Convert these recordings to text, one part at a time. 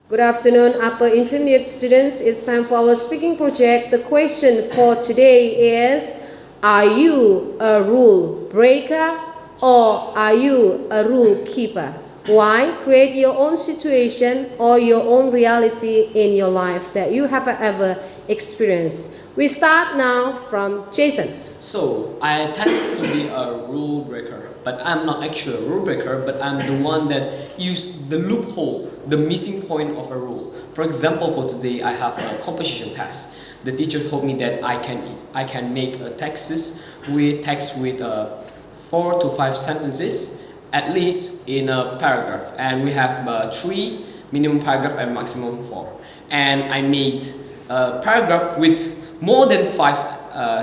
Good afternoon, upper intermediate students. It's time for our speaking project. The question for today is, are you a rule breaker or are you a rule keeper? Why? Create your own situation or your own reality in your life that you have ever experienced. We start now from Jason. So, I tend to be a rule breaker, but I'm not actually a rule breaker, but I'm the one that use the loophole, the missing point of a rule. For example, for today, I have a composition test. The teacher told me that I can make a text with 4 to 5 sentences, at least in a paragraph, and we have 3 minimum paragraph and maximum 4. And I made a paragraph with more than 5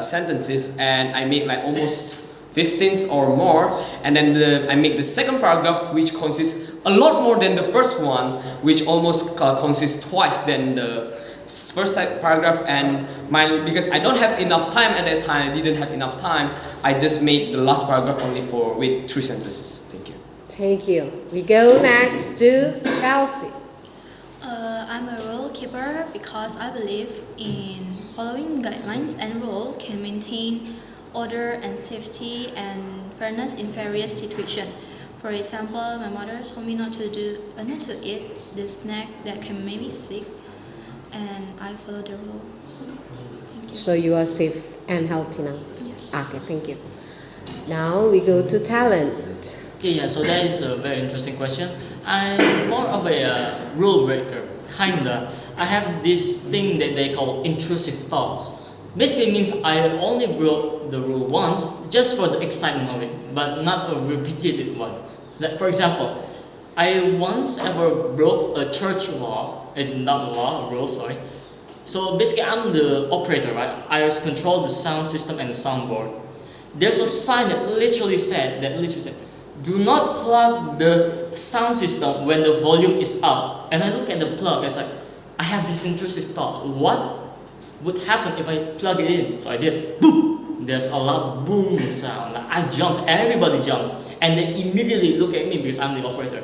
sentences, and I made like almost 15 or more, and then I make the second paragraph, which consists a lot more than the first one, which almost consists twice than the first paragraph. And because I don't have enough time at that time, I didn't have enough time, I just made the last paragraph only with 3 sentences. Thank you. Thank you. We go next to Chelsea. I'm a rule keeper because I believe in following guidelines and rules can maintain order and safety and fairness in various situations. For example, my mother told me not to eat this snack that can make me sick, and I follow the rule. Thank you. So you are safe and healthy now? Yes. Okay, thank you. Now we go to talent. Okay, yeah, so that is a very interesting question. I'm more of a rule breaker, kinda. I have this thing that they call intrusive thoughts. Basically means I only broke the rule once just for the excitement of it, but not a repeated one. Like for example, I once ever broke a church law, not law, rule, sorry. So basically I'm the operator, right? I control the sound system and the soundboard. There's a sign that literally said, do not plug the sound system when the volume is up. And I look at the plug, it's like, I have this intrusive thought, what would happen if I plug it in? So I did, boom! There's a loud boom sound. Like I jumped, everybody jumped. And they immediately look at me because I'm the operator.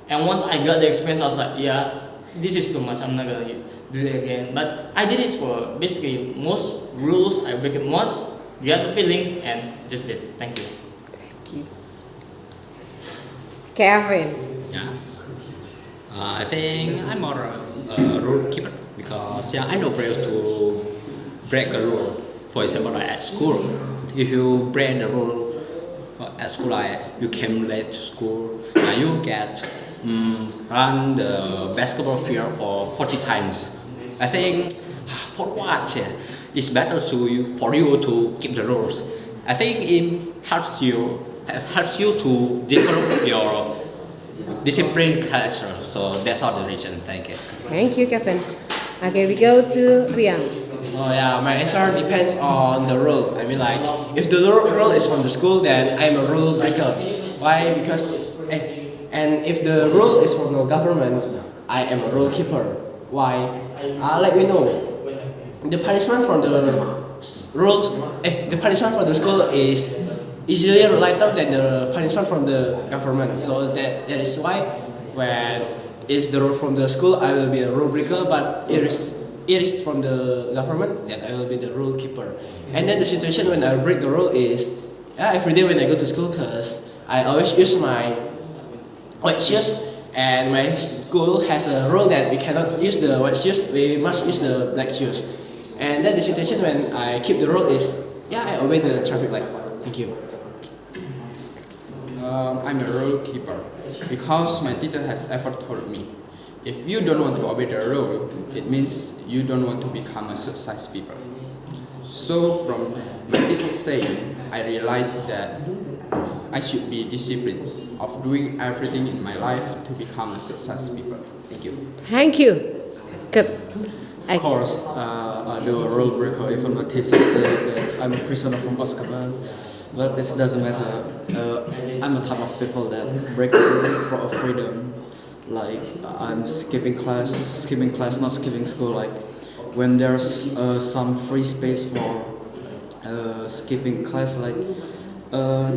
And once I got the experience, I was like, yeah, this is too much, I'm not gonna do it again. But I did this for basically most rules, I break it once, get the feelings, and just did. Thank you. Thank you. Kevin. Yes. I think I'm more a rule keeper because I know ways to break a rule. For example, like at school, if you break the rule at school, like you came late to school, you get run the basketball field for 40 times. I think for what? It's better for you to keep the rules. I think it helps you to develop your discipline character. So that's all the reason. Thank you. Thank you, Kevin. Okay, we go to Rian. So yeah, my answer depends on the rule. I mean like, if the rule is from the school, then I'm a rule breaker. Why? Because, and if the rule is from the government, I am a rule keeper. Why? Like we know, the punishment from the punishment from the school is easily lighter than the punishment from the government. So that is why when it's the rule from the school, I will be a rule breaker, but it is from the government that I will be the rule keeper. And then the situation when I break the rule is every day when I go to school, because I always use my white shoes, and my school has a rule that we cannot use the white shoes, we must use the black shoes. And then the situation when I keep the rule is I obey the traffic light. Thank you. I'm a rule keeper because my teacher has ever told me, if you don't want to obey the rule, it means you don't want to become a success people. So from my teacher saying, I realized that I should be disciplined of doing everything in my life to become a success people. Thank you. Thank you. Good. Of course, I do a rule breaker. Even my teacher said that I'm a prisoner from Azkaban, but this doesn't matter. I'm the type of people that break the rules for freedom. Like I'm skipping class, not skipping school. Like when there's some free space for skipping class, like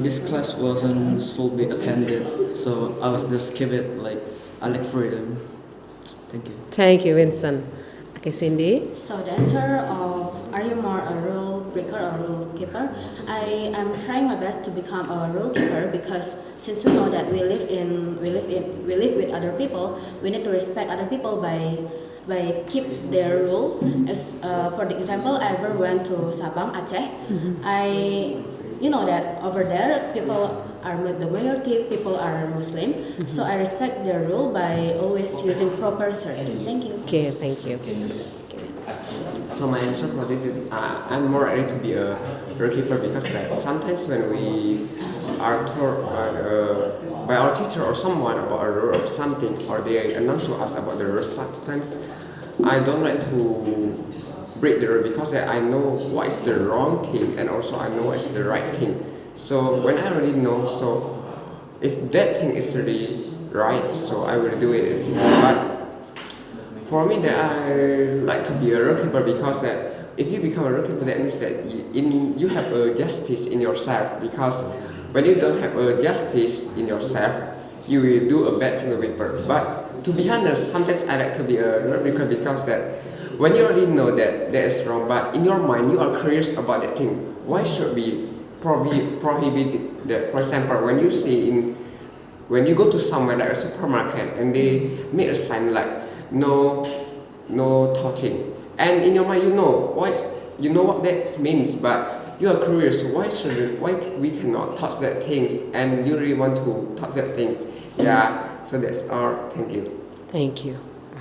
this class wasn't so be attended, so I was just skip it. Like I like freedom. Thank you. Thank you, Vincent. Okay, Cindy. So the answer of are you more a rule breaker or rule keeper? I am trying my best to become a rule keeper because since we know that we live with other people, we need to respect other people by keep their rule. As for the example, I ever went to Sabang, Aceh. You know that over there people are the majority people are Muslim, so I respect their rule by always using proper shirt. Thank you. Okay, thank you. So my answer for this is I'm more ready to be a rule keeper because that sometimes when we are told by our teacher or someone about a rule or something, or they announce to us about the rules, sometimes I don't like to break the rule because I know what is the wrong thing and also I know what is the right thing. So when I already know, so if that thing is really right, so I will do it. But for me, that I like to be a rule keeper because that if you become a rule keeper, that means that you have a justice in yourself. Because when you don't have a justice in yourself, you will do a bad thing to people. But to be honest, sometimes I like to be a rule breaker because that when you already know that that is wrong, but in your mind you are curious about that thing, why should be prohibited that? For example, when you go to somewhere like a supermarket and they make a sign like no touching, and in your mind you know what that means, but you are curious why we cannot touch that things, and you really want to touch that things. Yeah, so that's all. Thank you. Thank you.